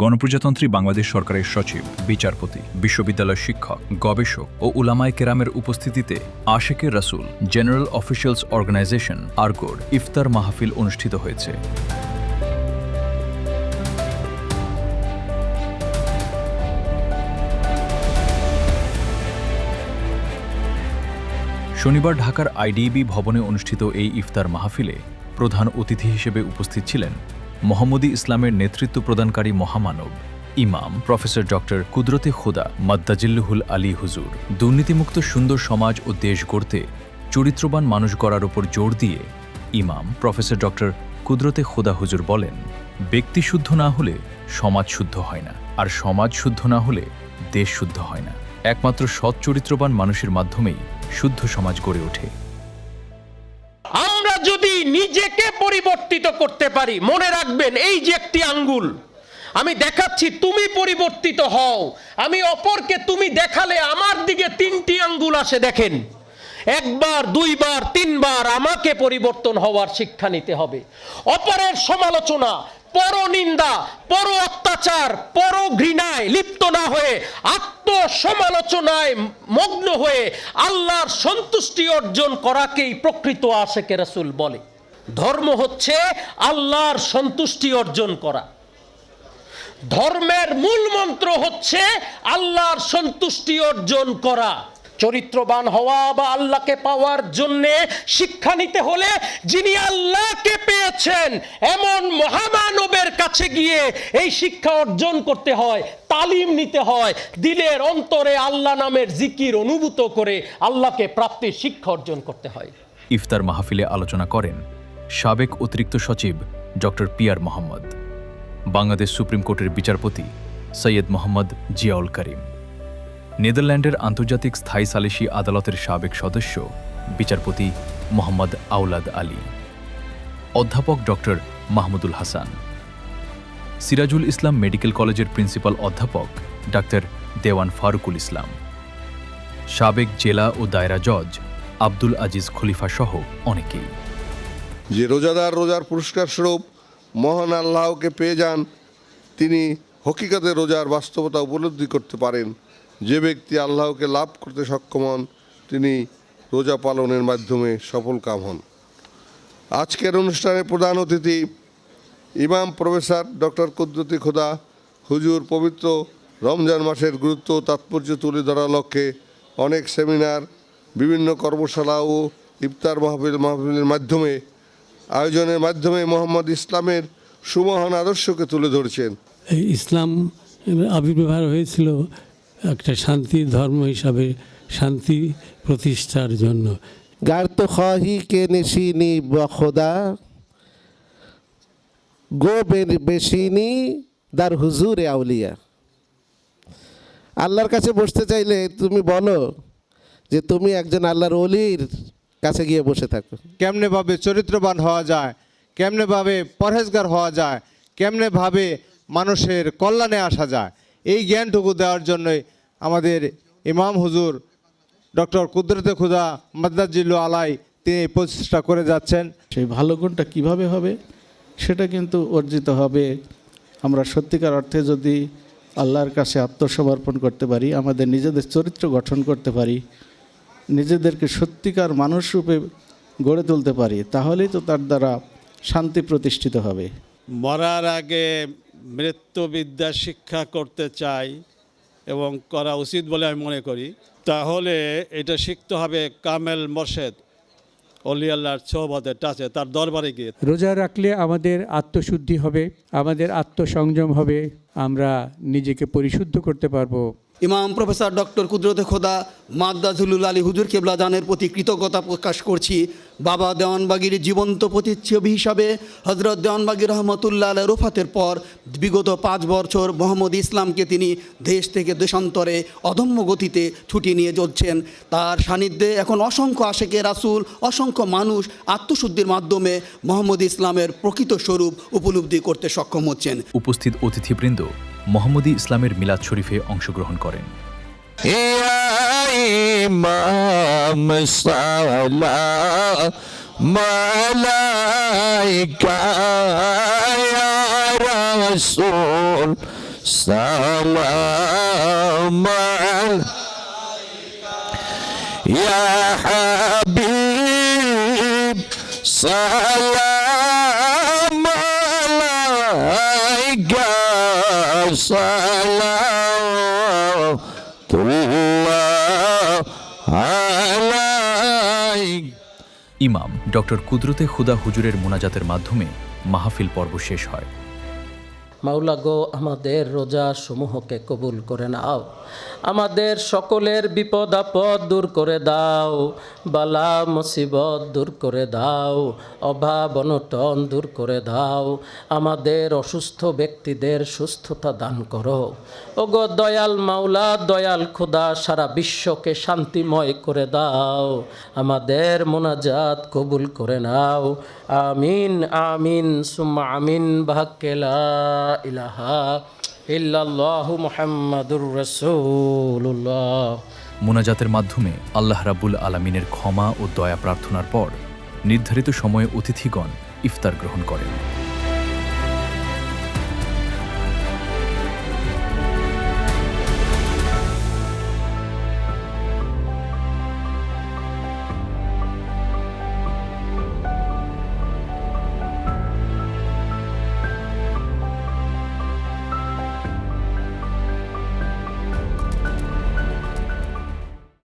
গণপ্রজাতন্ত্রী বাংলাদেশ সরকারের সচিব, বিচারপতি, বিশ্ববিদ্যালয় শিক্ষক, গবেষক ও উলামায়ে কেরামের উপস্থিতিতে আশেকে রাসূল জেনারেল অফিসিয়ালস অর্গানাইজেশন আরগোর ইফতার মাহফিল অনুষ্ঠিত হয়েছে। শনিবার ঢাকার আইডিবি ভবনে অনুষ্ঠিত এই ইফতার মাহফিলে প্রধান অতিথি হিসেবে উপস্থিত ছিলেন মোহাম্মদী ইসলামের নেতৃত্ব প্রদানকারী মহামানব ইমাম প্রফেসর ডক্টর কুদরতে খোদা মাদ্দাজিল্লুহুল আলী হুজুর। দুর্নীতিমুক্ত সুন্দর সমাজ ও দেশ গড়তে চরিত্রবান মানুষ গড়ার উপর জোর দিয়ে ইমাম প্রফেসর ডক্টর কুদরতে খোদা হুজুর বলেন, ব্যক্তি শুদ্ধ না হলে সমাজ শুদ্ধ হয় না, আর সমাজ শুদ্ধ না হলে দেশ শুদ্ধ হয় না। একমাত্র সৎ চরিত্রবান মানুষের মাধ্যমেই শুদ্ধ সমাজ গড়ে ওঠে। আমরা যদি নিজেকে পরিবর্তিত করতে পারি, মনে রাখবেন এই যে একটি আঙ্গুল আমি দেখাচ্ছি, তুমি পরিবর্তিত হও। আমি অপরকে তুমি দেখালে আমার দিকে 3টি আঙ্গুল আসে। দেখেন, একবার, দুইবার, তিনবার আমাকে পরিবর্তন হওয়ার শিক্ষা নিতে হবে। অপরের সমালোচনা, পরনিন্দা, পর অত্যাচার, পর ঘৃণায় লিপ্ত না হয়ে আত্মসমালোচনায় মগ্ন হয়ে আল্লাহর সন্তুষ্টি অর্জন করাকেই প্রকৃত আশেকে রাসূল বলে। ধর্ম হচ্ছে আল্লাহর সন্তুষ্টি অর্জন করা। ধর্মের মূল মন্ত্র হচ্ছে আল্লাহর সন্তুষ্টি অর্জন করা। চরিত্রবান হওয়া বা আল্লাহকে পাওয়ার জন্য শিক্ষা নিতে হলে যিনি আল্লাহকে পেয়েছেন এমন মহামানবের কাছে গিয়ে এই শিক্ষা অর্জন করতে হয়, তালিম নিতে হয়, দিলের অন্তরে আল্লাহ নামের জিকির অনুভূত করে আল্লাহকে প্রাপ্তির শিক্ষা অর্জন করতে হয়। ইফতার মাহফিলে আলোচনা করেন সাবেক অতিরিক্ত সচিব ডক্টর পিয়ার মোহাম্মদ, বাংলাদেশ সুপ্রিম কোর্টের বিচারপতি সৈয়দ মোহাম্মদ জিয়াউল করিম, নেদারল্যান্ডের আন্তর্জাতিক স্থায়ী সালিসি আদালতের সাবেক সদস্য বিচারপতি মোহাম্মদ আওলাদ আলী, অধ্যাপক ডক্টর মাহমুদুল হাসান, সিরাজুল ইসলাম মেডিকেল কলেজের প্রিন্সিপাল অধ্যাপক ডাক্তার দেওয়ান ফারুকুল ইসলাম, সাবেক জেলা ও দায়রা জজ আব্দুল আজিজ খলিফা সহ অনেকেই। যে রোজাদার রোজার পুরস্কার স্বরূপ মহান আল্লাহকে পেয়ে যান, তিনি হকিকতে রোজার বাস্তবতা উপলব্ধি করতে পারেন। যে ব্যক্তি আল্লাহকে লাভ করতে সক্ষম হন, তিনি রোজা পালনের মাধ্যমে সফল কাম হন। আজকের অনুষ্ঠানে প্রধান অতিথি ইমাম প্রফেসর ডক্টর কুদরতে খোদা হুজুর পবিত্র রমজান মাসের গুরুত্ব ও তাৎপর্য তুলে ধরার লক্ষ্যে অনেক সেমিনার, বিভিন্ন কর্মশালা ও ইফতার মাহফিলের মাধ্যমে আয়োজনের মাধ্যমে মোহাম্মদ ইসলামের সুমহান আদর্শকে তুলে ধরেছেন। ইসলাম আবির্ভাব হয়েছিল একটা শান্তির ধর্ম হিসাবে, শান্তি প্রতিষ্ঠার জন্য। গার তো খাহি কে নেশিনি বখোদা গো বেশিনি দার হুজুরে আউলিয়া। আল্লাহর কাছে বসতে চাইলে তুমি বলো যে তুমি একজন আল্লাহর ওলির কাছে গিয়ে বসে থাকো। কেমনে ভাবে চরিত্রবান হওয়া যায়, কেমনে ভাবে পরহেজগার হওয়া যায়, কেমনে ভাবে মানুষের কল্যাণে আসা যায়, এই জ্ঞানটুকু দেওয়ার জন্যই আমাদের ইমাম হুজুর ডক্টর কুদরতে খোদা মাদ্দাজিল্লু আলাই তিনি প্রচেষ্টা করে যাচ্ছেন। সেই ভালো গুণটা কিভাবে হবে সেটা কিন্তু অর্জিত হবে আমরা সত্যিকার অর্থে যদি আল্লাহর কাছে আত্মসমর্পণ করতে পারি, আমাদের নিজেদের চরিত্র গঠন করতে পারি, নিজেদেরকে সত্যিকার মানুষ রূপে গড়ে তুলতে পারি, তাহলেই তো তার দ্বারা শান্তি প্রতিষ্ঠিত হবে। মরার আগে মৃত্যুবিদ্যা শিক্ষা করতে চাই এবং করা উচিত বলে আমি মনে করি। তাহলে এটা শিখতে হবে কামেল মোর্শেদ অলি আল্লাহর সোহবতে টাচে, তার দরবারে গিয়ে। রোজা রাখলে আমাদের আত্মশুদ্ধি হবে, আমাদের আত্মসংযম হবে, আমরা নিজেকে পরিশুদ্ধ করতে পারবো। ইমাম প্রফেসর ডক্টর কুদরতে খোদা মাদ্দাজিল্লুল আলী হুজুর কেবলাদানের প্রতি কৃতজ্ঞতা প্রকাশ করছি। বাবা দেওয়ানবাগীর জীবন্ত প্রতিচ্ছবি হিসাবে হজরত দেওয়ানবাগী রহমতুল্লাহ আলাইহির রফাতের পর বিগত 5 বছর মোহাম্মদ ইসলামকে তিনি দেশ থেকে দেশান্তরে অদম্য গতিতে ছুটি নিয়ে চলছেন। তার সান্নিধ্যে এখন অসংখ্য আশেকে রাসূল, অসংখ্য মানুষ আত্মশুদ্ধির মাধ্যমে মোহাম্মদ ইসলামের প্রকৃত স্বরূপ উপলব্ধি করতে সক্ষম হচ্ছেন। উপস্থিত অতিথিবৃন্দ মোহাম্মদী ইসলামের মিলাদ শরীফে অংশগ্রহণ করেন। ইমাম সালাম আলাইকা ইয়া রাসূল سلام يا حبيب سلام عليك صلوات الله عليك ইমাম ডক্টর কুদরতে খুদা হুজুরের মোনাজাতের মাধ্যমে মাহফিল পর্ব শেষ হয়। মাওলা গো, আমাদের রোজা সমূহকে কবুল করে নাও, আমাদের সকলের বিপদ আপদ দূর করে দাও, বালা মুসিবত দূর করে দাও, অভাব অনটন দূর করে দাও, আমাদের অসুস্থ ব্যক্তিদের সুস্থতা দান করো। ওগো দয়াল মাওলা, দয়াল খোদা, সারা বিশ্বকে শান্তিময় করে দাও, আমাদের মোনাজাত কবুল করে নাও। আমিন আমিন সুম্মা আমিন বাহাক্কে লা ইলাহা ইল্লাল্লাহু মুহাম্মাদুর রাসূলুল্লাহ। মোনাজাতের মাধ্যমে আল্লাহ রাব্বুল আলামিনের ক্ষমা ও দয়া প্রার্থনার পর নির্ধারিত সময়ে অতিথিগণ ইফতার গ্রহণ করেন।